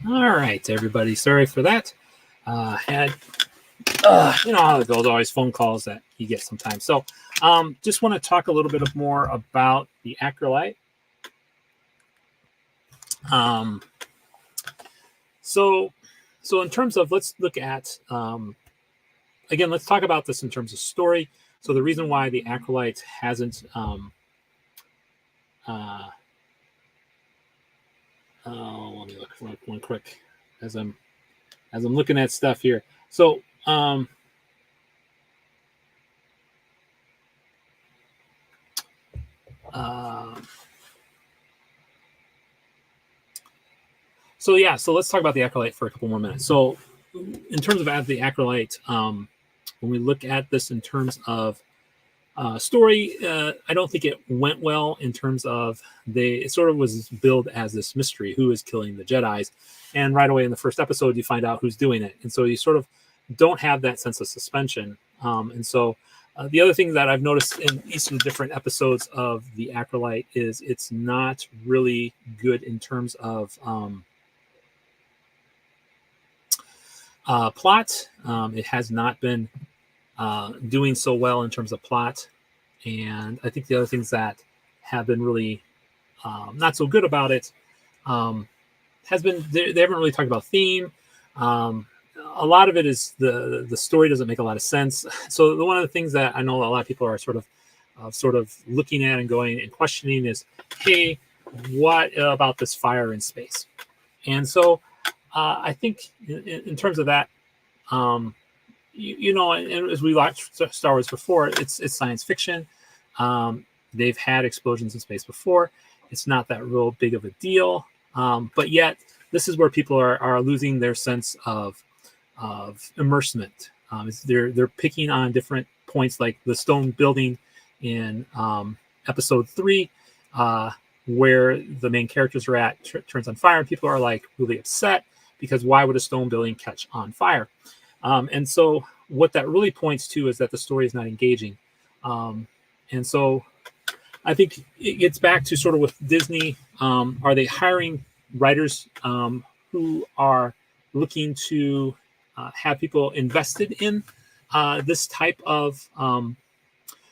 All right, everybody. Sorry for that. Had you know how it goes, always phone calls that you get sometimes. So, just want to talk a little bit more about the Acrolite. Um, so, so in terms of, let's look at again. Let's talk about this in terms of story. So the reason why the Acrolite hasn't uh, let me look one quick as I'm looking at stuff here. So so yeah, so let's talk about the Acrolite for a couple more minutes. So in terms of the Acrolite, when we look at this in terms of story, I don't think it went well in terms of it sort of was billed as this mystery, who is killing the Jedis, and right away in the first episode you find out who's doing it, and so you sort of don't have that sense of suspension. And so the other thing that I've noticed in each of the different episodes of the Acrolite is it's not really good in terms of plot. It has not been doing so well in terms of plot. And I think the other things that have been really not so good about it has been they haven't really talked about theme. A lot of it is the story doesn't make a lot of sense. So one of the things that I know a lot of people are sort of looking at and going and questioning is, hey, what about this fire in space? And so I think in terms of that, you know, and as we watched Star Wars before, it's science fiction. They've had explosions in space before. It's not that real big of a deal, but yet this is where people are losing their sense of immersement. They're picking on different points, like the stone building in episode 3, where the main characters are at turns on fire, and people are like really upset because why would a stone building catch on fire? And so what that really points to is that the story is not engaging. And so I think it gets back to sort of with Disney. Are they hiring writers who are looking to have people invested in this type of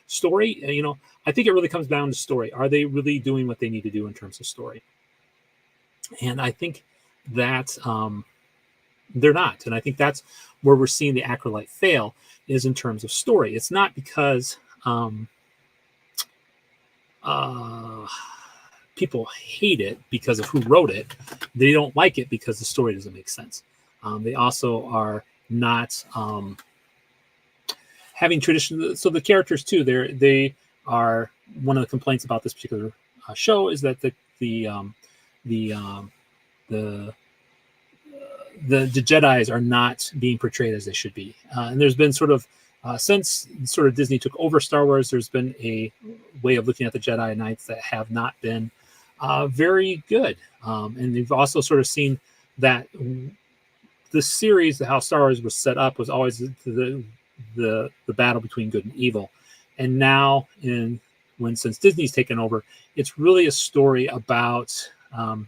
story? You know, I think it really comes down to story. Are they really doing what they need to do in terms of story? And I think that they're not. And I think that's where we're seeing the Acrolite fail, is in terms of story. It's not because people hate it because of who wrote it. They don't like it because the story doesn't make sense. They also are not having tradition. So the characters too, they are one of the complaints about this particular show is that the Jedis are not being portrayed as they should be. And there's been sort of since sort of Disney took over Star Wars, there's been a way of looking at the Jedi Knights that have not been very good. And you've also sort of seen that the series, how Star Wars was set up, was always the battle between good and evil. And now, since Disney's taken over, it's really a story about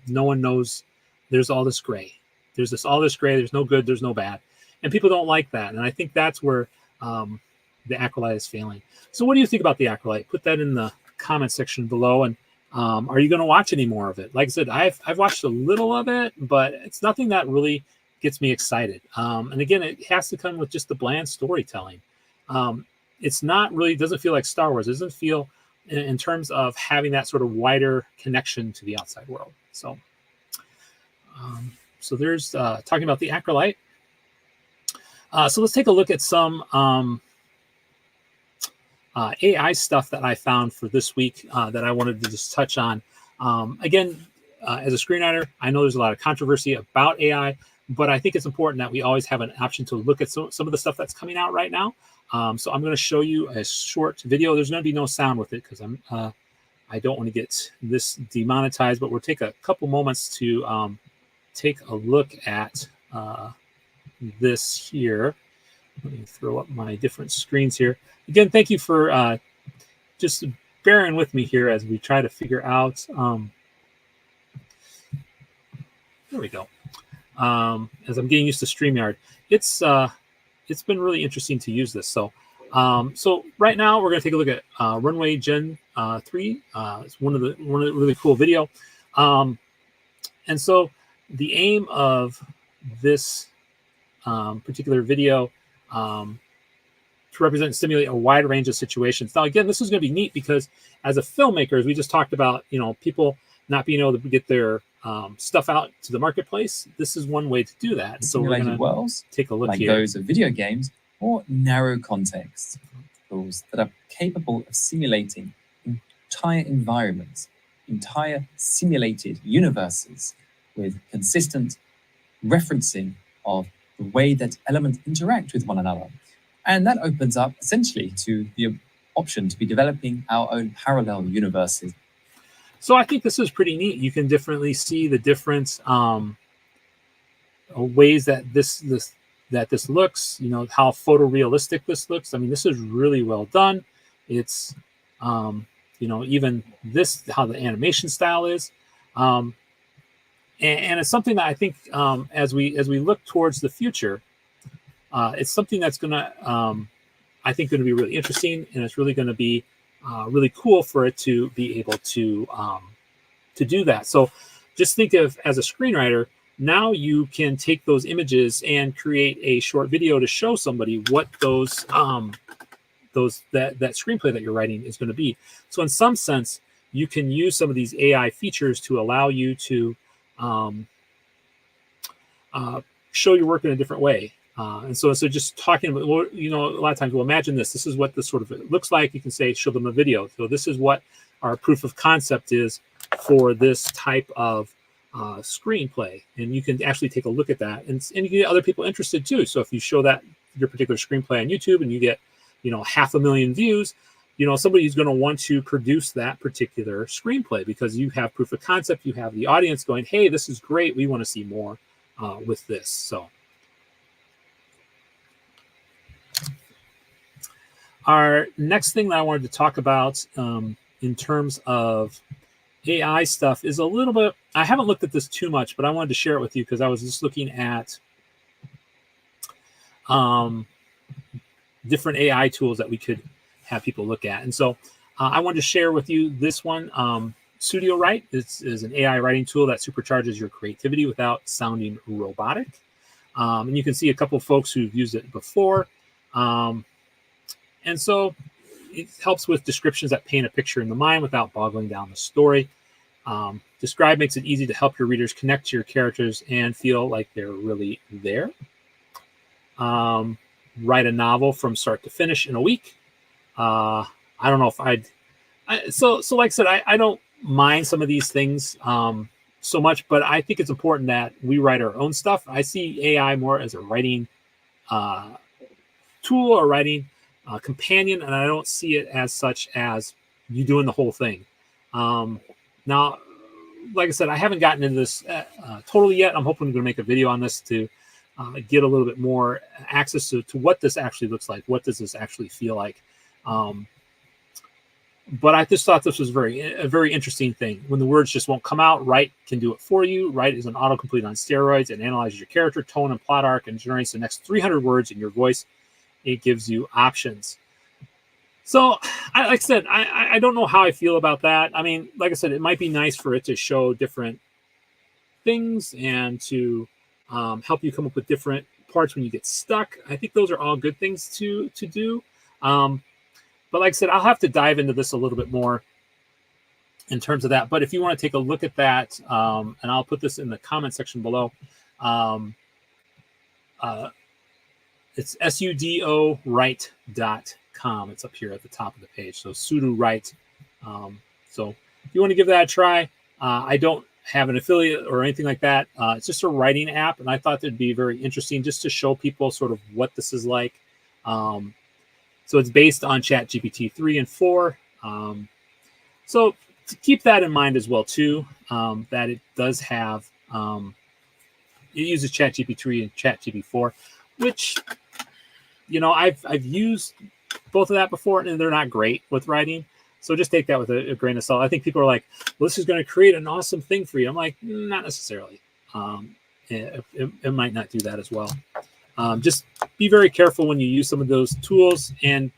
no one knows. There's all this gray. There's all this gray. There's no good. There's no bad, and people don't like that. And I think that's where the Acrolite is failing. So, what do you think about the Acrolite? Put that in the comment section below. And are you going to watch any more of it? Like I said, I've watched a little of it, but it's nothing that really gets me excited. And again, it has to come with just the bland storytelling. It's not really doesn't feel like Star Wars. It doesn't feel in terms of having that sort of wider connection to the outside world. So. So there's talking about the Acrolite. So let's take a look at some AI stuff that I found for this week that I wanted to just touch on. Again, as a screenwriter, I know there's a lot of controversy about AI, but I think it's important that we always have an option to look at some of the stuff that's coming out right now. So I'm going to show you a short video. There's going to be no sound with it because I don't want to get this demonetized, but we'll take a couple moments to take a look at this here. Let me throw up my different screens here. Again, thank you for just bearing with me here as we try to figure out. There we go. as I'm getting used to StreamYard. It's been really interesting to use this. So right now we're going to take a look at Runway Gen 3. It's one of the really cool video. And so the aim of this particular video to represent and simulate a wide range of situations. Now, again, this is going to be neat because as a filmmaker, as we just talked about, people not being able to get their stuff out to the marketplace, this is one way to do that. So we're going to take a look like here. Those of video games or narrow context tools that are capable of simulating entire environments, entire simulated universes with consistent referencing of the way that elements interact with one another. And that opens up essentially to the option to be developing our own parallel universes. So I think this is pretty neat. You can definitely see the different ways that this looks, how photorealistic this looks. I mean, this is really well done. It's, even this, how the animation style is. And it's something that I think as we look towards the future, it's something that's going to, I think, going to be really interesting, and it's really going to be really cool for it to be able to do that. So just think of, as a screenwriter, now you can take those images and create a short video to show somebody what that screenplay that you're writing is going to be. So in some sense, you can use some of these AI features to allow you to show your work in a different way. And so just talking about, a lot of times we'll imagine this is what this sort of looks like. You can say, show them a video. So this is what our proof of concept is for this type of screenplay. And you can actually take a look at that, and you can get other people interested too. So if you show that your particular screenplay on YouTube and you get, 500,000 views, somebody's going to want to produce that particular screenplay because you have proof of concept. You have the audience going, hey, this is great. We want to see more with this. So our next thing that I wanted to talk about in terms of AI stuff is a little bit, I haven't looked at this too much, but I wanted to share it with you because I was just looking at different AI tools that we could have people look at. And so I wanted to share with you this one. StudioWrite is an AI writing tool that supercharges your creativity without sounding robotic. And you can see a couple of folks who've used it before. And so it helps with descriptions that paint a picture in the mind without boggling down the story. Describe makes it easy to help your readers connect to your characters and feel like they're really there. Write a novel from start to finish in a week. I don't know if so like I said, I don't mind some of these things so much, but I think it's important that we write our own stuff. I see AI more as a writing tool or writing companion, and I don't see it as such as you doing the whole thing. Now, like I said, I haven't gotten into this totally yet. I'm hoping to make a video on this to get a little bit more access to what this actually looks like. What does this actually feel like? But I just thought this was a very interesting thing. When the words just won't come out, Write can do it for you. Write is an autocomplete on steroids. It analyzes your character, tone, and plot arc and generates the next 300 words in your voice. It gives you options. So, like I said, I don't know how I feel about that. I mean, like I said, it might be nice for it to show different things and to help you come up with different parts when you get stuck. I think those are all good things to do. But like I said, I'll have to dive into this a little bit more in terms of that. But if you want to take a look at that, and I'll put this in the comment section below, it's sudowrite.com. It's up here at the top of the page. So SudowWrite. So if you want to give that a try, I don't have an affiliate or anything like that. It's just a writing app, and I thought it'd be very interesting just to show people sort of what this is like. So it's based on ChatGPT 3 and 4. So to keep that in mind as well too, that it does have, it uses ChatGPT 3 and ChatGPT 4, which, I've used both of that before, and they're not great with writing. So just take that with a grain of salt. I think people are like, well, this is going to create an awesome thing for you. I'm like, not necessarily. it might not do that as well. Just be very careful when you use some of those tools. And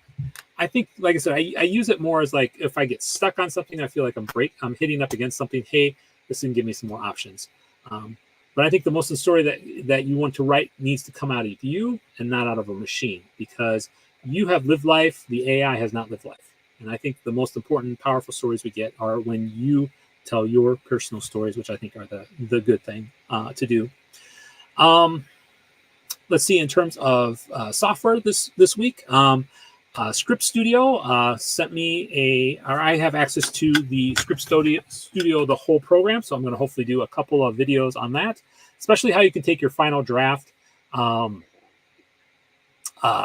I think, like I said, I use it more as like if I get stuck on something, I feel like I'm hitting up against something. Hey, this can give me some more options. But I think the most of the story that you want to write needs to come out of you and not out of a machine, because you have lived life. The AI has not lived life. And I think the most important, powerful stories we get are when you tell your personal stories, which I think are the good thing to do. Let's see, in terms of software this week, Script Studio sent me I have access to the Script Studio, the whole program. So I'm going to hopefully do a couple of videos on that, especially how you can take your final draft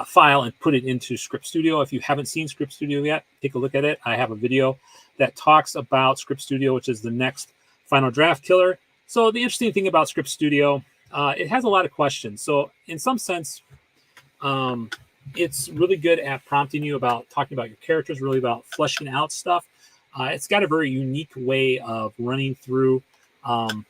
file and put it into Script Studio. If you haven't seen Script Studio yet, take a look at it. I have a video that talks about Script Studio, which is the next final draft killer. So the interesting thing about Script Studio, it has a lot of questions. So in some sense, it's really good at prompting you about talking about your characters, really about fleshing out stuff. It's got a very unique way of running through, running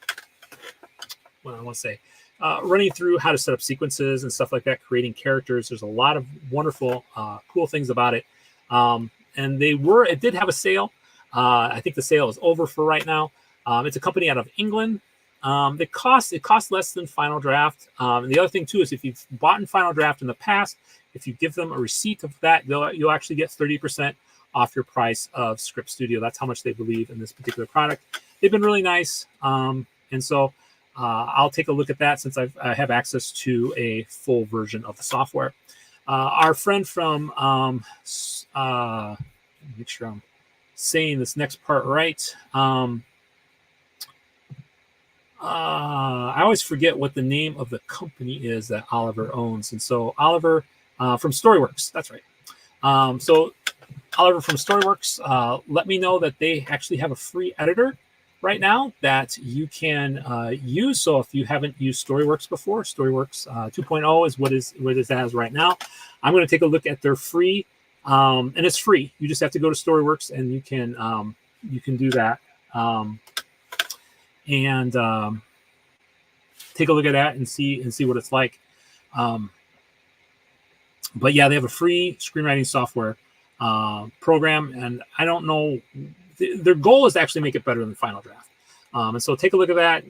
through how to set up sequences and stuff like that, creating characters. There's a lot of wonderful, cool things about it. And it did have a sale. I think the sale is over for right now. It's a company out of England. It costs less than Final Draft. And the other thing too is if you've bought in Final Draft in the past, if you give them a receipt of that, you'll actually get 30% off your price of Script Studio. That's how much they believe in this particular product. They've been really nice. And so I'll take a look at that since I have access to a full version of the software. Our friend from, make sure I'm saying this next part right. I always forget what the name of the company is that Oliver owns. And so Oliver from Storyworks, that's right. So Oliver from Storyworks, let me know that they actually have a free editor right now that you can use. So if you haven't used Storyworks before, Storyworks 2.0 is what it has right now. I'm going to take a look at their free, and it's free. You just have to go to Storyworks and you can do that. And take a look at that and see what it's like. But yeah, they have a free screenwriting software program, and I don't know. Their goal is to actually make it better than Final Draft. And so take a look at that.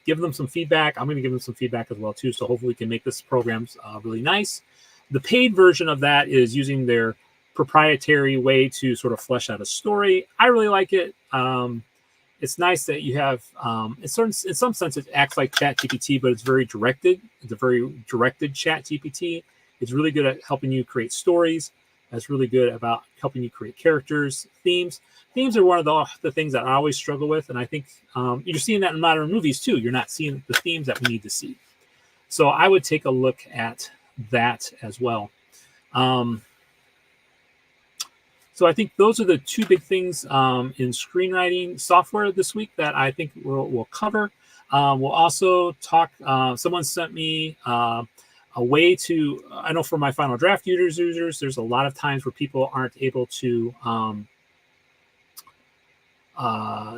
Give them some feedback. I'm going to give them some feedback as well too. So hopefully we can make this program really nice. The paid version of that is using their proprietary way to sort of flesh out a story. I really like it. It's nice that you have, in some sense, it acts like ChatGPT, but it's very directed. It's a very directed ChatGPT. It's really good at helping you create stories. It's really good about helping you create characters, themes. Themes are one of the things that I always struggle with, and I think you're seeing that in modern movies too. You're not seeing the themes that we need to see. So I would take a look at that as well. So I think those are the two big things in screenwriting software this week that I think we'll cover. We'll also talk, someone sent me a way to, I know for my Final Draft users, there's a lot of times where people aren't able to,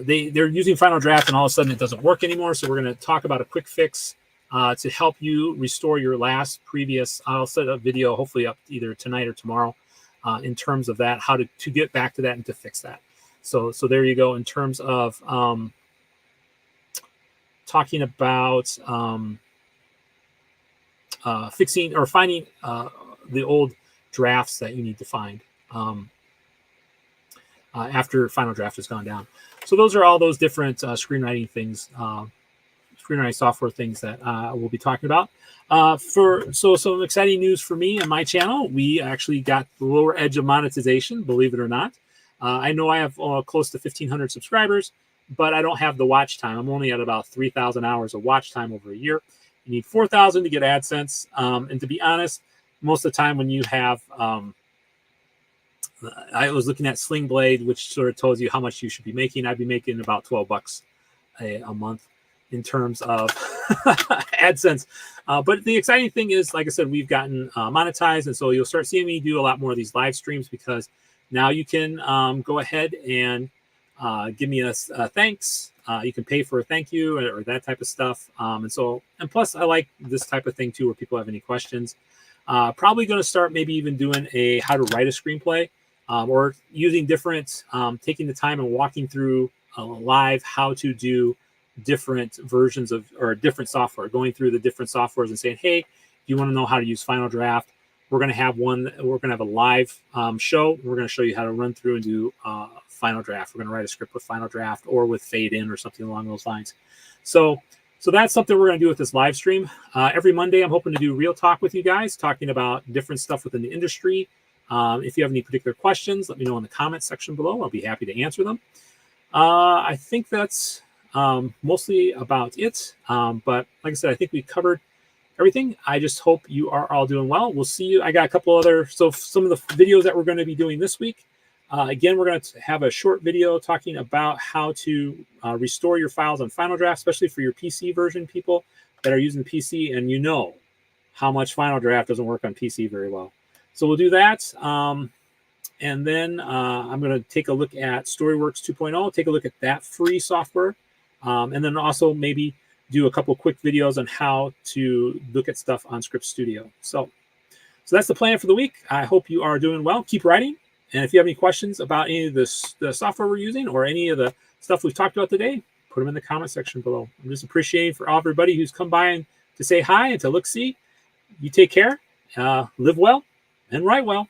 they're using Final Draft and all of a sudden it doesn't work anymore. So we're going to talk about a quick fix to help you restore your previous, I'll set a video hopefully up either tonight or tomorrow. In terms of that, how to get back to that and to fix that. So there you go. In terms of talking about fixing or finding the old drafts that you need to find after Final Draft has gone down. So those are all those different screenwriting things, screenwriting software things that we'll be talking about. Some exciting news for me and my channel. We actually got the lower edge of monetization, believe it or not. I know I have close to 1,500 subscribers, but I don't have the watch time. I'm only at about 3,000 hours of watch time over a year. You need 4,000 to get AdSense. And to be honest, most of the time when you have, I was looking at Sling Blade, which sort of tells you how much you should be making. I'd be making about $12 a month in terms of AdSense. But the exciting thing is, like I said, we've gotten monetized. And so you'll start seeing me do a lot more of these live streams because now you can go ahead and give me a thanks. You can pay for a thank you or that type of stuff. And plus, I like this type of thing too, where people have any questions. Probably going to start maybe even doing a how to write a screenplay, or using different, taking the time and walking through live how to do different versions of or different software, going through the different softwares and saying, hey, if you want to know how to use Final Draft, we're going to have a live show. We're going to show you how to run through and do Final Draft. We're going to write a script with Final Draft or with Fade In or something along those lines. So that's something we're going to do with this live stream. Every Monday, I'm hoping to do real talk with you guys, talking about different stuff within the industry. If you have any particular questions, let me know in the comments section below. I'll be happy to answer them. I think that's mostly about it. But like I said, I think we covered everything. I just hope you are all doing well. We'll see you. I got a couple other, so some of the videos that we're going to be doing this week. Again, we're going to have a short video talking about how to restore your files on Final Draft, especially for your PC version people that are using PC, and you know how much Final Draft doesn't work on PC very well. So we'll do that. And then I'm going to take a look at StoryWorks 2.0, take a look at that free software, and then also maybe do a couple quick videos on how to look at stuff on Script Studio. So that's the plan for the week. I hope you are doing well. Keep writing. And if you have any questions about any of the software we're using or any of the stuff we've talked about today, put them in the comment section below. I'm just appreciating for everybody who's come by and to say hi and to look see. You take care, live well, and write well.